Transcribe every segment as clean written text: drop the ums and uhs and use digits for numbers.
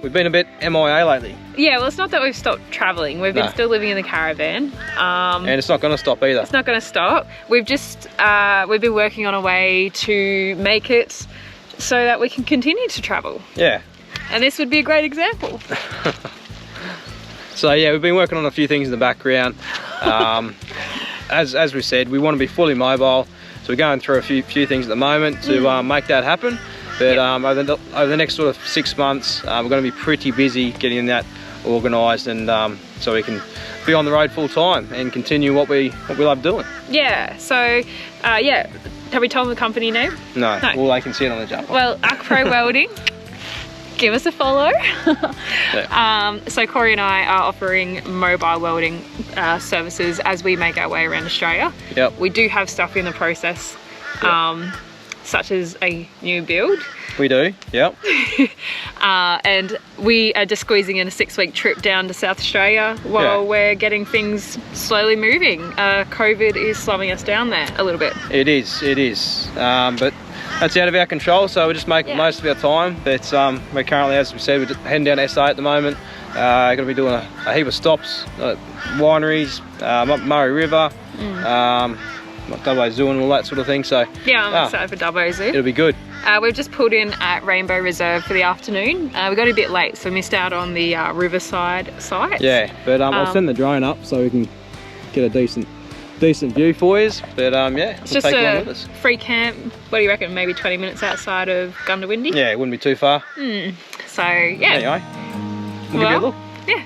We've been a bit MIA lately. Yeah, well, it's not that we've stopped travelling. We've been still living in the caravan. And it's not going to stop either. It's not going to stop. We've just, we've been working on a way to make it so that we can continue to travel. Yeah. And this would be a great example. So yeah, we've been working on a few things in the background. As we said, we want to be fully mobile. So we're going through a few things at the moment to make that happen. But over the next sort of 6 months, we're going to be pretty busy getting that organised, and so we can be on the road full time and continue what we love doing. Yeah. So yeah, have we told them the company name? No. Well, they can see it on the jumper. Well, Pro Welding. Give us a follow. Yeah. So Corey and I are offering mobile welding services as we make our way around Australia. Yep. We do have stuff in the process. Such as a new build. We do, yep. And we are just squeezing in a 6-week trip down to South Australia while we're getting things slowly moving. COVID is slowing us down there a little bit. It is. But that's out of our control, so we just make the most of our time. But we're currently, as we said, we're heading down SA at the moment. Going to be doing a heap of stops, wineries, up Murray River, Dubbo Zoo and all that sort of thing. So yeah, I'm excited for Dubbo Zoo. It'll be good. We've just pulled in at Rainbow Reserve for the afternoon. We got a bit late, so we missed out on the Riverside site. Yeah, but I'll send the drone up so we can get a decent view for you. But yeah, it's just a free camp. What do you reckon? Maybe 20 minutes outside of Gundawindi? Yeah, it wouldn't be too far. So yeah. Anyway, we'll give you a look. Yeah.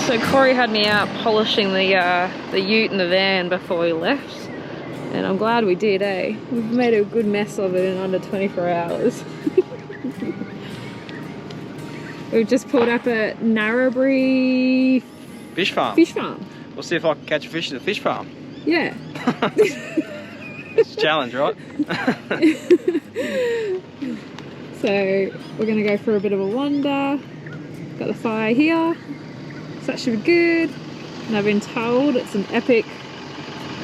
So Corey had me out polishing the ute and the van before we left, and I'm glad we did, eh? We've made a good mess of it in under 24 hours. We've just pulled up at Narrabri Fish farm. We'll see if I can catch a fish at the fish farm. Yeah. It's a challenge, right? So we're gonna go for a bit of a wander. Got the fire here. So that should be good. And I've been told it's an epic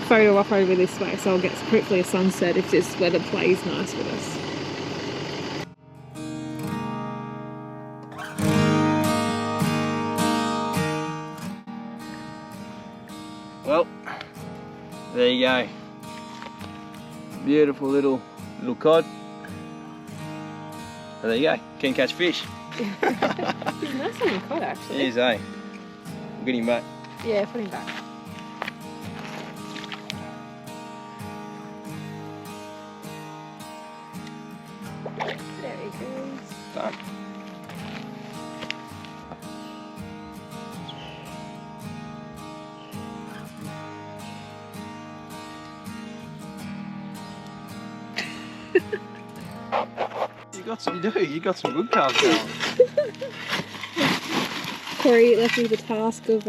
photo op over this way, so I'll get hopefully a sunset if this weather plays nice with us. Well, there you go. Beautiful little cod. So there you go. Can catch fish. He's a nice looking cod, actually. He is, eh? We'll get him back. Yeah, put him back. There he goes. Done. You got some good calves going. Corey left me the task of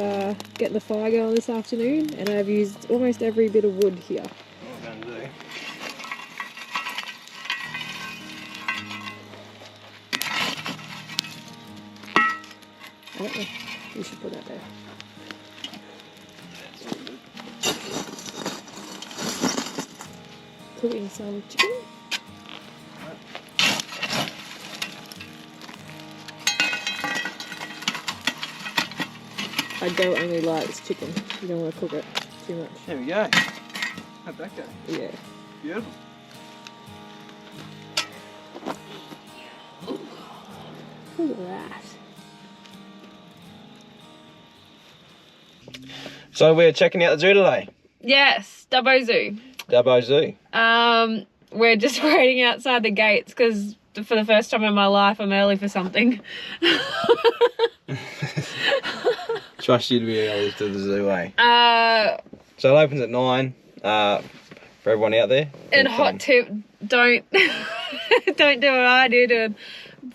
getting the fire going this afternoon, and I've used almost every bit of wood here. What I'm going to do. I don't know. You should put that there. Cooking some chicken. I don't only likes chicken. You don't want to cook it too much. There we go. How'd that go? Yeah. Beautiful. Look at that. So we're checking out the zoo today. Yes, Dubbo Zoo. Dubbo Zoo. We're just waiting outside the gates because for the first time in my life, I'm early for something. Trust you to be early to the zoo, eh? So it opens at 9 for everyone out there. And hot tip, don't don't do what I did and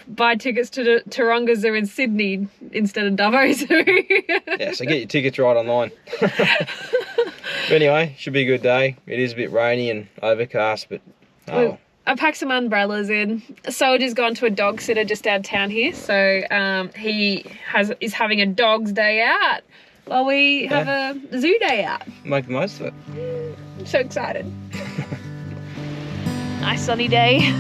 buy tickets to the Taronga Zoo in Sydney instead of Dubbo Zoo. Yeah, so get your tickets right online. But anyway, should be a good day. It is a bit rainy and overcast, but oh. I packed some umbrellas in. Soldier's gone to a dog sitter just out of town here, so he is having a dog's day out while we have a zoo day out. Make the most of it. I'm so excited. Nice sunny day.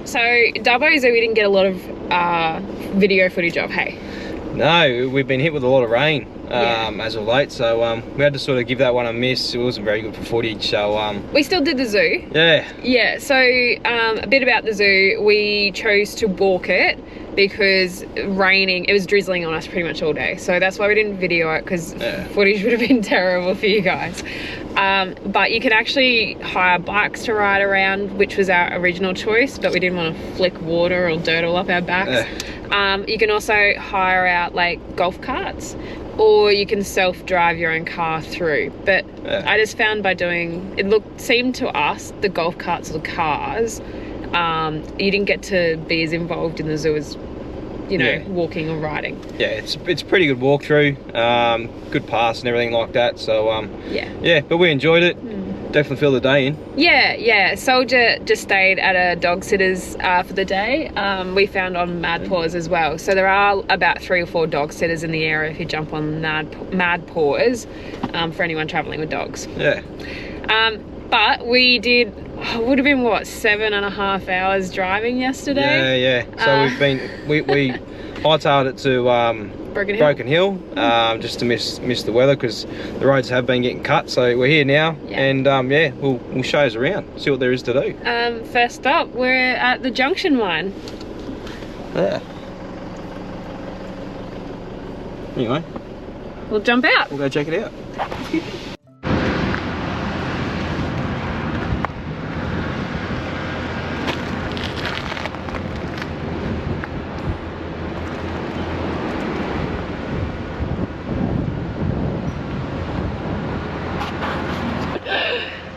So Dubbo Zoo, we didn't get a lot of video footage of, hey? No, we've been hit with a lot of rain as of late, so we had to sort of give that one a miss. It wasn't very good for footage, so we still did the zoo. Yeah, so a bit about the zoo. We chose to walk it because it was drizzling on us pretty much all day, so that's why we didn't video it, because footage would have been terrible for you guys. But you can actually hire bikes to ride around, which was our original choice, but we didn't want to flick water or dirt all up our backs. You can also hire out like golf carts, or you can self-drive your own car through. But I just found seemed to us, the golf carts or the cars, you didn't get to be as involved in the zoo as, you know, walking or riding. Yeah, it's a pretty good walkthrough, good pass and everything like that. So yeah, but we enjoyed it. Definitely fill the day in. Yeah. Soldier just stayed at a dog sitter's for the day. We found on Mad Paws as well. So there are about 3 or 4 dog sitters in the area if you jump on Mad Paws for anyone travelling with dogs. Yeah. But we did, would have been what, 7.5 hours driving yesterday? Yeah. So we hightailed it to Broken Hill, just to miss the weather, because the roads have been getting cut. So we're here now, and we'll show us around, see what there is to do. First up, we're at the Junction Mine. Yeah. Anyway, we'll jump out. We'll go check it out.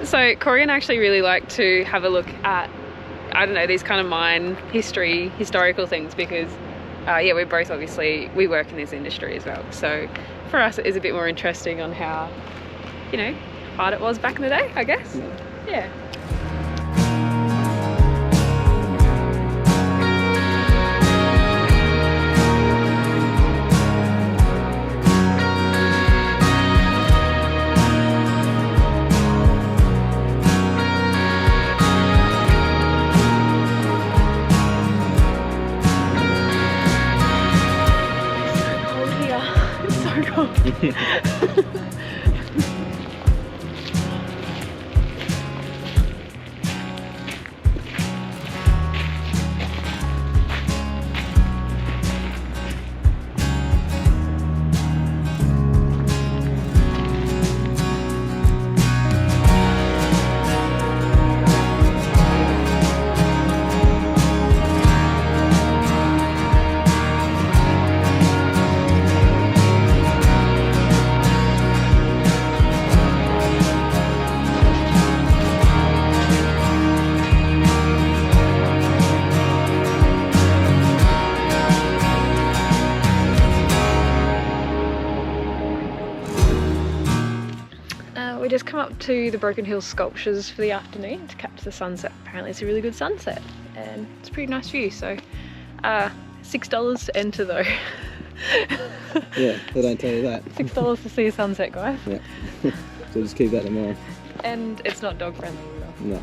So Corey and I actually really like to have a look at, I don't know, these kind of mine historical things, because we both obviously, we work in this industry as well. So for us it is a bit more interesting on how, you know, hard it was back in the day, I guess. Yeah. We just come up to the Broken Hill sculptures for the afternoon to catch the sunset. Apparently it's a really good sunset and it's a pretty nice view. So $6 to enter though. Yeah, they don't tell you that. $6 to see a sunset, guys. Yeah. So just keep that in mind. And it's not dog friendly at all. No.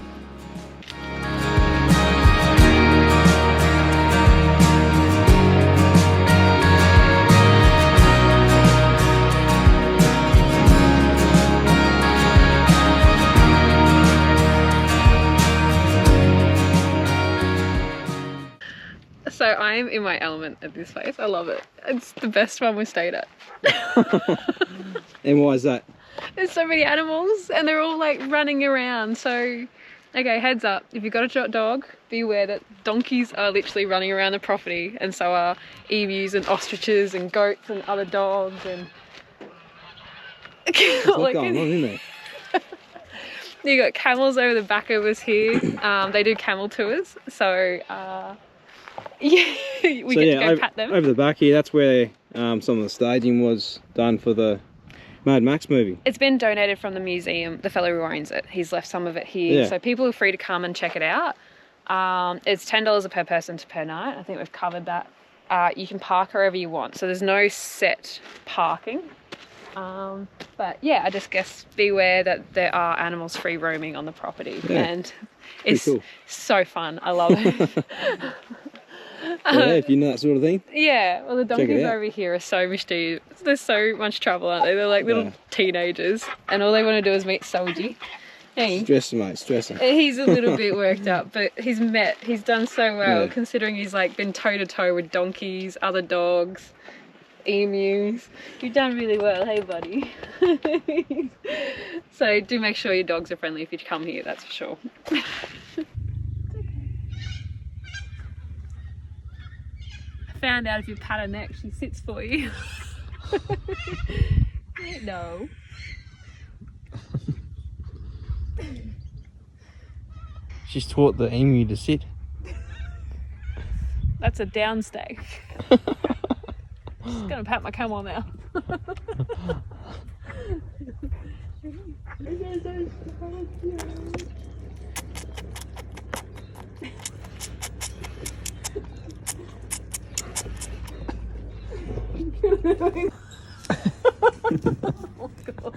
So I am in my element at this place. I love it. It's the best one we stayed at. And why is that? There's so many animals and they're all like running around. So, okay, heads up. If you've got a dog, be aware that donkeys are literally running around the property, and so are emus and ostriches and goats and other dogs and... There's a lot going on, isn't there? You got camels over the back of us here. They do camel tours, so yeah, we get to go pat them. Over the back here, that's where some of the staging was done for the Mad Max movie. It's been donated from the museum. The fellow who owns it, he's left some of it here, so people are free to come and check it out. It's $10 per person per night. I think we've covered that. You can park wherever you want, so there's no set parking. But yeah, I just guess beware that there are animals free roaming on the property, and it's cool. So fun. I love it. Yeah, if you know that sort of thing. Yeah, well the donkeys over here are so mischievous. There's so much trouble, aren't they? They're like little teenagers, and all they want to do is meet Solji. Hey. Stressing, mate, stressing. He's a little bit worked up, but he's done so well, considering he's like been toe to toe with donkeys, other dogs, emus. You've done really well, hey buddy. So do make sure your dogs are friendly if you come here, that's for sure. I found out if you pat her neck, she sits for you. No. She's taught the emu to sit. That's a downstay. Just gonna pat my camel now. Oh God.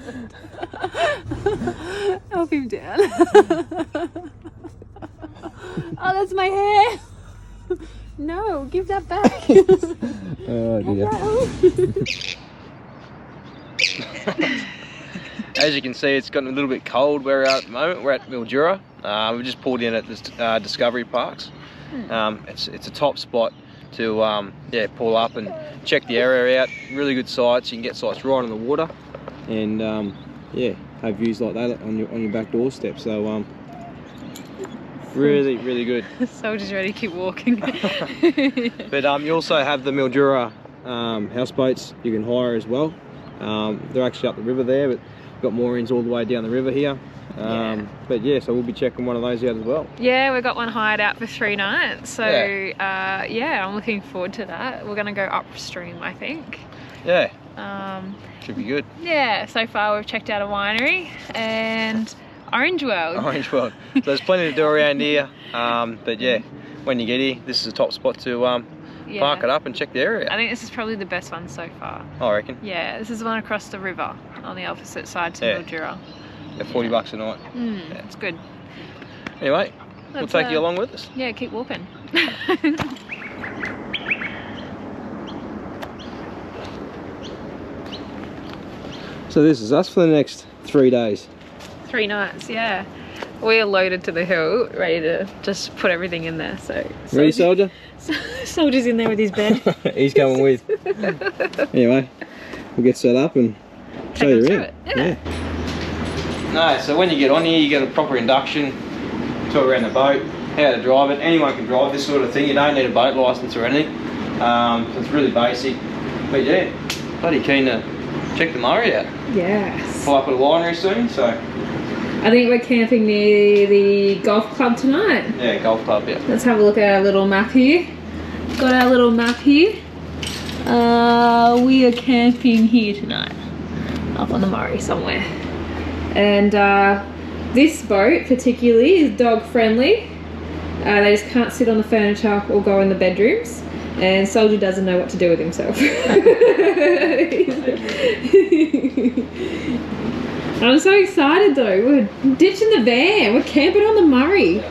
Help him down. Oh, that's my hair. No, give that back. Oh dear. As you can see, it's gotten a little bit cold where we're at the moment. We're at Mildura. We've just pulled in at this Discovery Parks. It's a top spot to pull up and check the area out. Really good sights. You can get sights right on the water, and have views like that on your back doorstep. So really good. Soldier's ready to keep walking. But you also have the Mildura houseboats you can hire as well. They're actually up the river there, but we've got moorings all the way down the river here. But yeah, so we'll be checking one of those out as well. Yeah, we've got one hired out for 3 nights. So I'm looking forward to that. We're going to go upstream, I think. Yeah. Should be good. Yeah, so far we've checked out a winery and Orange World. Orange World. So there's plenty to do around here. But yeah, when you get here, this is a top spot to park it up and check the area. I think this is probably the best one so far. I reckon. Yeah, this is the one across the river on the opposite side to Mildura. Yeah, $40 a night. Yeah, it's good. Anyway, we'll take you along with us. Yeah, keep walking. So this is us for the next 3 days. 3 nights, yeah. We're loaded to the hill, ready to just put everything in there. So ready, Soldier? Soldier's in there with his bed. He's coming with. Anyway, we'll get set up and show you around. Yeah. No, so when you get on here, you get a proper induction, tour around the boat, how to drive it. Anyone can drive this sort of thing. You don't need a boat licence or anything. So it's really basic. But yeah, bloody keen to check the Murray out. Yes. Pull up at a winery soon, so. I think we're camping near the golf club tonight. Yeah, golf club, yeah. Let's have a look at our little map here. Got our little map here. We are camping here tonight. Up on the Murray somewhere. And this boat particularly is dog friendly. They just can't sit on the furniture or go in the bedrooms. And Soldier doesn't know what to do with himself. I'm so excited though. We're ditching the van. We're camping on the Murray.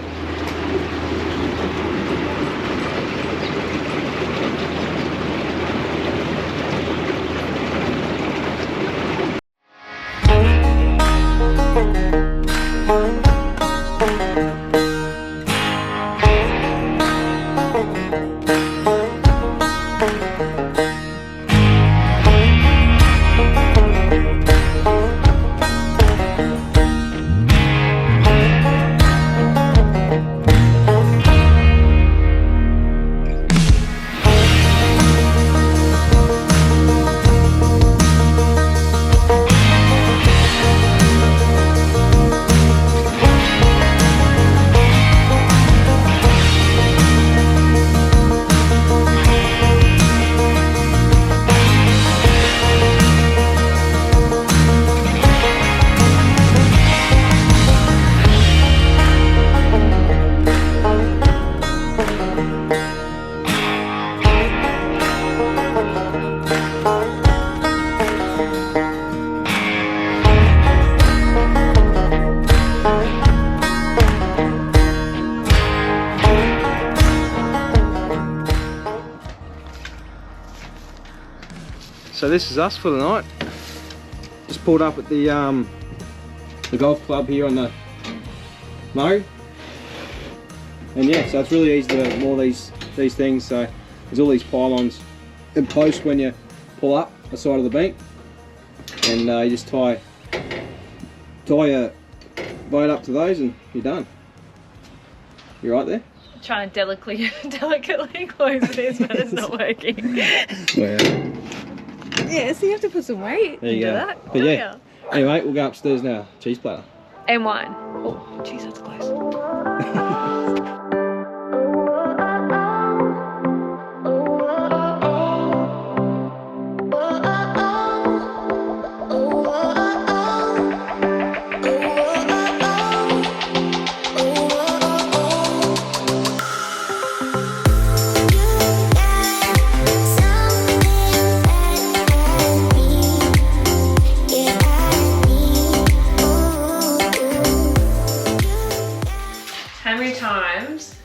so this is us for the night. Just pulled up at the golf club here on the Murray. And yeah, so it's really easy to moor these things. So there's all these pylons and posts when you pull up the side of the bank, and you just tie your boat up to those, and you're done. You right there? Trying to delicately close this, but it's not working. Well, yeah, so you have to put some weight there you into go. that. But yeah, anyway, we'll go upstairs now. Cheese platter. And wine. Oh, jeez, that's close.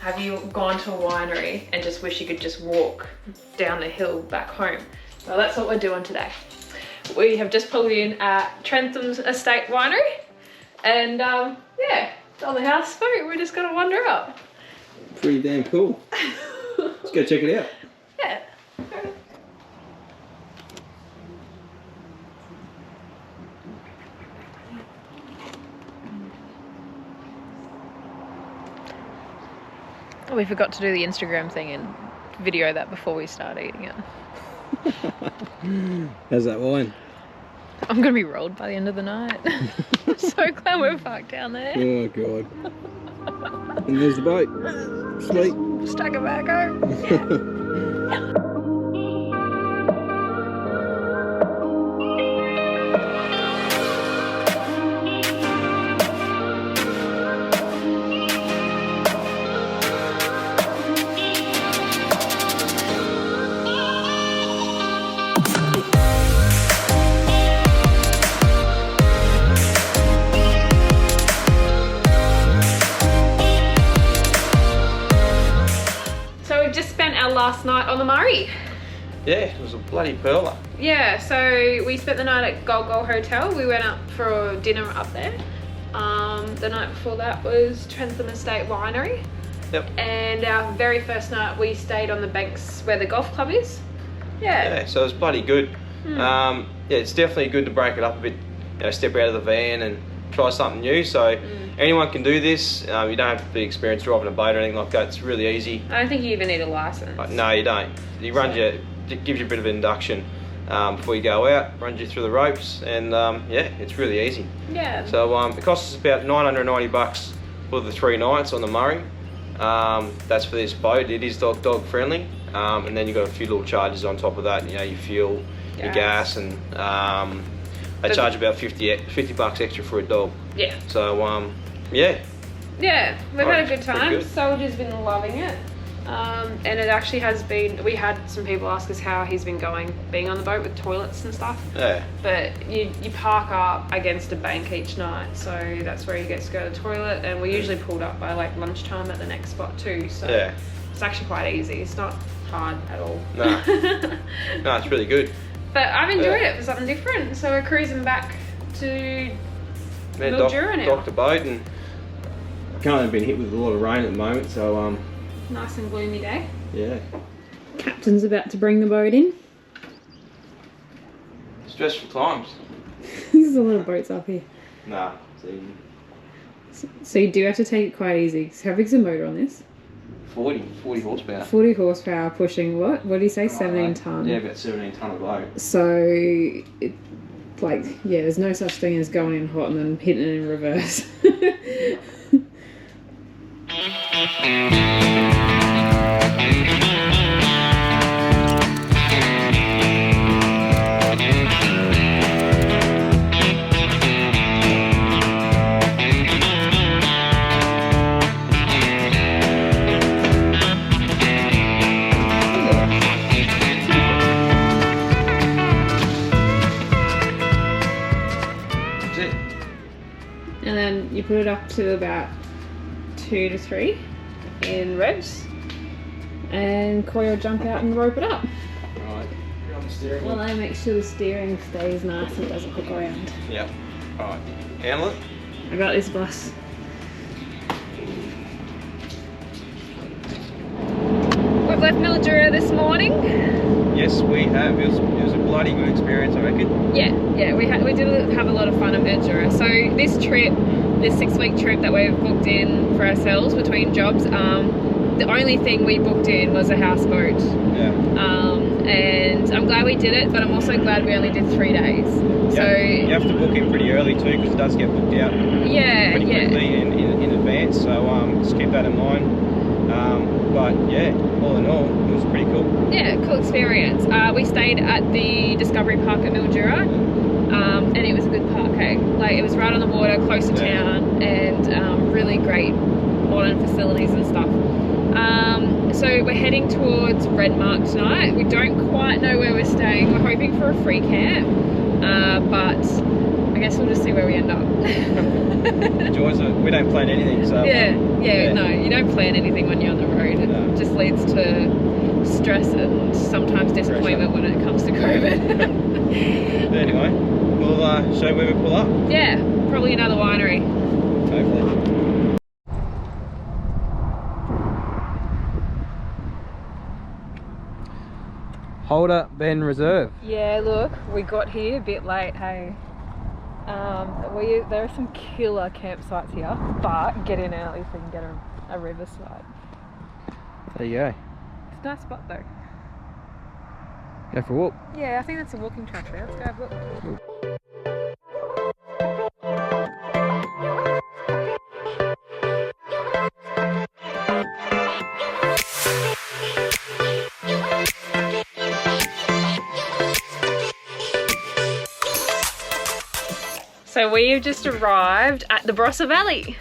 Have you gone to a winery and just wish you could just walk down the hill back home? Well, that's what we're doing today. We have just pulled in at Trentham's Estate Winery, and yeah, it's on the houseboat. We're just gonna wander up. Pretty damn cool. Let's go check it out. Yeah. We forgot to do the Instagram thing and video that before we start eating it. How's that wine? I'm going to be rolled by the end of the night. I'm so glad we're parked down there. Oh god. And there's the boat. Sweet. Stuck it back home. Yeah. Last night on the Murray. Yeah, it was a bloody pearler. Yeah, so we spent the night at Gold Hotel. We went up for dinner up there. The night before that was Trentham Estate Winery. Yep. And our very first night we stayed on the banks where the golf club is. Yeah, so it was bloody good. Yeah, it's definitely good to break it up a bit, you know, step out of the van and try something new. So anyone can do this. You don't have to be experienced driving a boat or anything like that. It's really easy. I don't think you even need a license. No, you don't. It gives you a bit of induction before you go out, runs you through the ropes, and yeah, it's really easy. Yeah. So it costs us about $990 for the 3 nights on the Murray. That's for this boat. It is dog friendly, and then you've got a few little charges on top of that. You know, your fuel, your gas, and they charge about $50 extra for a dog. Yeah. So yeah. Yeah, we've had a good time. Soldier's been loving it. And it actually has been, we had some people ask us how he's been being on the boat with toilets and stuff. Yeah. But you park up against a bank each night, so that's where he gets to go to the toilet, and we're usually pulled up by like lunchtime at the next spot too, so yeah, it's actually quite easy. It's not hard at all. No, no, it's really good. But I've enjoyed it for something different, so we're cruising back to Mildura now. Docked the boat, and kind of been hit with a lot of rain at the moment, so nice and gloomy day. Yeah. Captain's about to bring the boat in. Stressful times. There's a lot of boats up here. Nah, it's easy. So you do have to take it quite easy. How big's the motor on this? 40 horsepower. 40 horsepower pushing what? What do you say? 17 tonne? Yeah, about 17 tonne of boat. So, yeah, there's no such thing as going in hot and then hitting it in reverse. And then you put it up to about 2 to 3 in revs, and Coy will jump out and rope it up. Right, grab the steering. Well, I make sure the steering stays nice and doesn't hook around. Yep. Alright. Handle it. I got this, boss. We've left Mildura this morning. Yes, we have. It was a bloody good experience, I reckon. Yeah, we did have a lot of fun in Mildura. So this trip, this 6-week trip that we've booked in for ourselves between jobs, the only thing we booked in was a houseboat. Yeah. And I'm glad we did it, but I'm also glad we only did 3 days. Yep. So you have to book in pretty early too, because it does get booked out pretty quickly in advance. So just keep that in mind. But yeah, all in all, it was pretty cool. Yeah, cool experience. We stayed at the Discovery Park at Mildura, and it was a good park, hey? Like, it was right on the water, close to town, and really great modern facilities and stuff. So we're heading towards Redmark tonight. We don't quite know where we're staying. We're hoping for a free camp, but I guess we'll just see where we end up. We don't plan anything, so no, you don't plan anything when you're on the road. It just leads to stress and sometimes disappointment when it comes to COVID. Anyway, we'll show where we pull up. Yeah, probably another winery. Hopefully. Holder Bend Reserve. Yeah, look, we got here a bit late, hey. There are some killer campsites here, but get in early so you can get a riverside. There you go. It's a nice spot though. Go for a walk. Yeah, I think that's a walking track there. Let's go have a look. So we've just arrived at the Barossa Valley.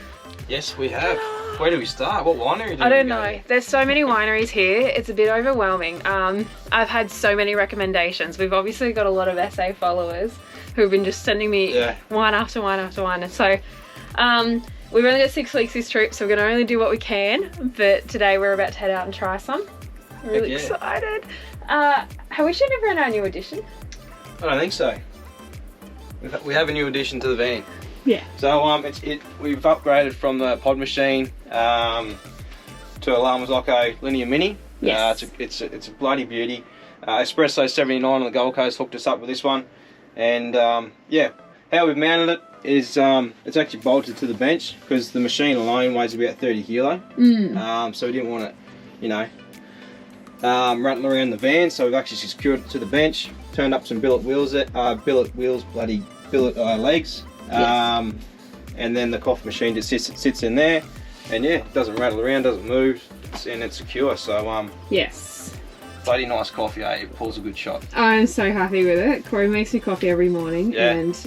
Yes, we have. Where do we start? What winery do we go? I don't know. There's so many wineries here. It's a bit overwhelming. I've had so many recommendations. We've obviously got a lot of SA followers who've been just sending me one after one after one. And so we've only got 6 weeks this trip, so we're going to only do what we can. But today we're about to head out and try some. I'm really excited. Have we shown everyone our new addition? I don't think so. We have a new addition to the van. Yeah. So we've upgraded from the pod machine to a Lamazocco Linear Mini. Yes. It's a bloody beauty. Espresso 79 on the Gold Coast hooked us up with this one, and yeah, how we've mounted it is it's actually bolted to the bench because the machine alone weighs about 30 kilo. So we didn't want it, you know, rattle around the van. So we've actually secured it to the bench. Turned up some billet legs, Yes. and then the coffee machine just sits in there, and yeah, it doesn't rattle around, doesn't move, and it's secure. So yes, bloody nice coffee, eh? It pulls a good shot. I'm so happy with it. Corey makes me coffee every morning, and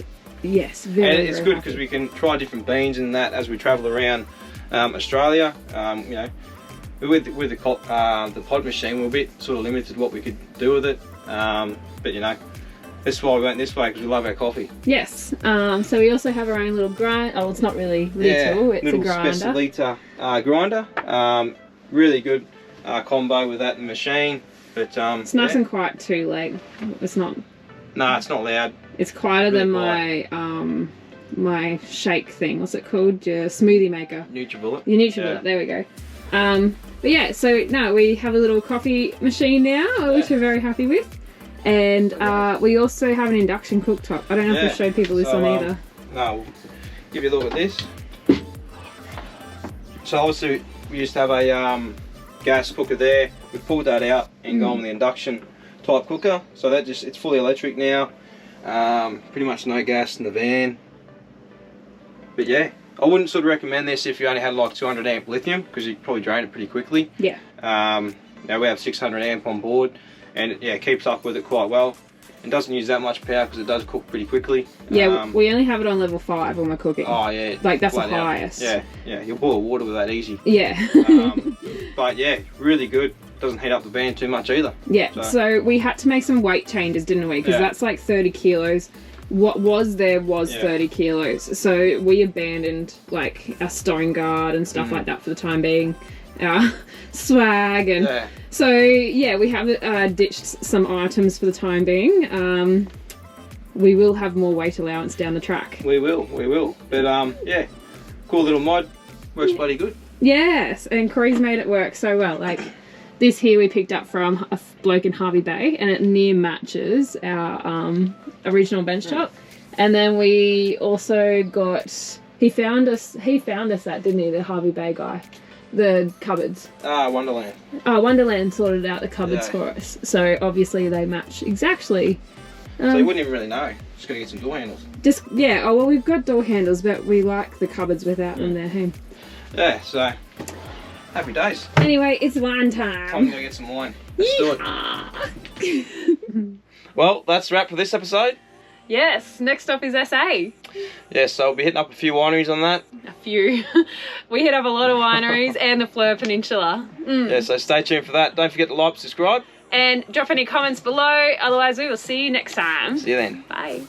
yes, very. And it's good because we can try different beans and that as we travel around Australia. You know, with the pod machine, we're a bit sort of limited what we could do with it. But you know, that's why we went this way, because we love our coffee. Yes. So we also have our own little grind. Oh, it's not really little. It's a grinder. Specialita grinder. Really good combo with that in the machine. But it's nice and quiet too. Like, it's not. No, it's not loud. It's quieter than my my shake thing. What's it called? Your smoothie maker. NutriBullet. Your NutriBullet. There we go. But yeah, so now we have a little coffee machine now, which we're very happy with. And we also have an induction cooktop. I don't know if we've showed people this on either. No, we'll give you a look at this. So obviously we used to have a gas cooker there. We pulled that out and gone with the induction type cooker. So that it's fully electric now. Pretty much no gas in the van. But yeah, I wouldn't sort of recommend this if you only had like 200 amp lithium, because you'd probably drain it pretty quickly. Yeah. Now we have 600 amp on board, and it keeps up with it quite well. It doesn't use that much power because it does cook pretty quickly. Yeah, we only have it on level 5 when we're cooking. Oh yeah. Like that's the highest. Yeah, you'll boil water with that easy. Yeah. But yeah, really good. Doesn't heat up the van too much either. Yeah, so we had to make some weight changes, didn't we? Because that's like 30 kilos. what was there was Yeah. 30 kilos. So we abandoned like our stone guard and stuff like that for the time being, our swag, and so yeah, we have ditched some items for the time being. We will have more weight allowance down the track. We will. But yeah, cool little mod, works bloody good. Yes, and Corey's made it work so well. Like this here we picked up from a bloke in Harvey Bay, and it near matches our original bench top. And then we also got, he found us that, didn't he, the Harvey Bay guy, the cupboards. Wonderland. Wonderland sorted out the cupboards for us, so obviously they match exactly. So you wouldn't even really know. Just gotta get some door handles. Oh well, we've got door handles, but we like the cupboards without them there. Hey. Yeah, so happy days. Anyway, it's wine time. Time to go get some wine. Let's do it. Well, that's a wrap for this episode. Yes, next up is SA. Yeah, so we'll be hitting up a few wineries on that. A few. We hit up a lot of wineries and the Fleur Peninsula. Yeah, so stay tuned for that. Don't forget to like, subscribe. And drop any comments below. Otherwise, we will see you next time. See you then. Bye.